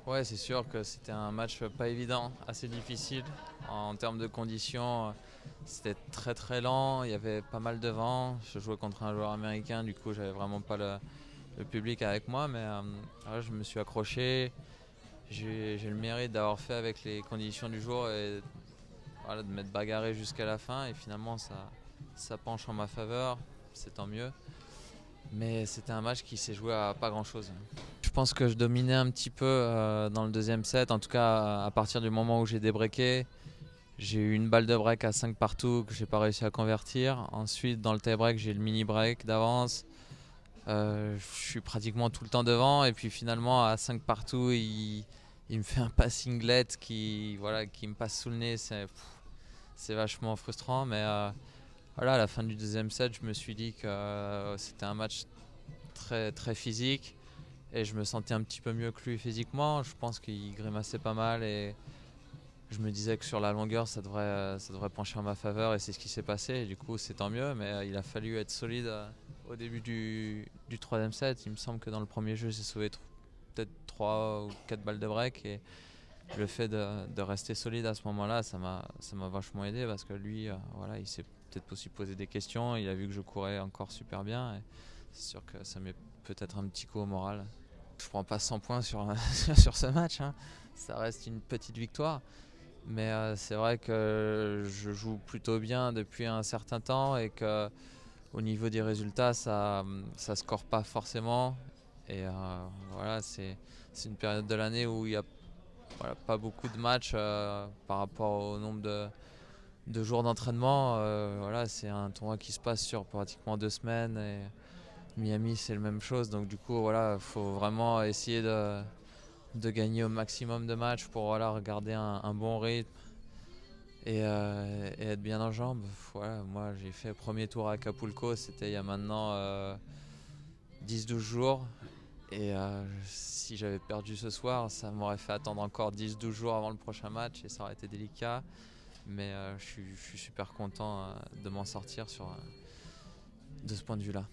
Ouais, c'est sûr que c'était un match pas évident, assez difficile. En termes de conditions, c'était très très lent, il y avait pas mal de vent. Je jouais contre un joueur américain, du coup j'avais vraiment pas le public avec moi, mais voilà, je me suis accroché. J'ai le mérite d'avoir fait avec les conditions du jour et voilà, de m'être bagarré jusqu'à la fin. Et finalement ça penche en ma faveur, c'est tant mieux. Mais c'était un match qui s'est joué à pas grand chose. Je pense que je dominais un petit peu dans le deuxième set, en tout cas à partir du moment où j'ai débreaké. J'ai eu une balle de break à 5 partout que j'ai pas réussi à convertir. Ensuite, dans le tie-break, j'ai le mini-break d'avance. Je suis pratiquement tout le temps devant. Et puis finalement, à 5 partout, il me fait un passinglet qui me passe sous le nez. C'est vachement frustrant. Mais voilà, à la fin du deuxième set, je me suis dit que c'était un match très, très physique. Et je me sentais un petit peu mieux que lui physiquement. Je pense qu'il grimaçait pas mal et je me disais que sur la longueur ça devrait pencher en ma faveur et c'est ce qui s'est passé. Et du coup c'est tant mieux, mais il a fallu être solide au début du troisième set. Il me semble que dans le premier jeu j'ai sauvé peut-être 3 ou 4 balles de break et le fait de rester solide à ce moment-là ça m'a vachement aidé parce que lui voilà, il s'est peut-être aussi posé des questions. Il a vu que je courais encore super bien et c'est sûr que ça met peut-être un petit coup au moral. Je prends pas 100 points sur ce match, hein. Ça reste une petite victoire. Mais c'est vrai que je joue plutôt bien depuis un certain temps et que au niveau des résultats, ça score pas forcément. Et voilà, c'est une période de l'année où il n'y a voilà, pas beaucoup de matchs par rapport au nombre de jours d'entraînement. Voilà, c'est un tournoi qui se passe sur pratiquement 2 semaines. Et Miami, c'est la même chose. Donc du coup, voilà, il faut vraiment essayer de gagner au maximum de matchs pour voilà, regarder un bon rythme et être bien en jambes. Voilà, moi, j'ai fait le premier tour à Acapulco, c'était il y a maintenant 10-12 jours. Et si j'avais perdu ce soir, ça m'aurait fait attendre encore 10-12 jours avant le prochain match et ça aurait été délicat. Mais je suis super content de m'en sortir de ce point de vue-là.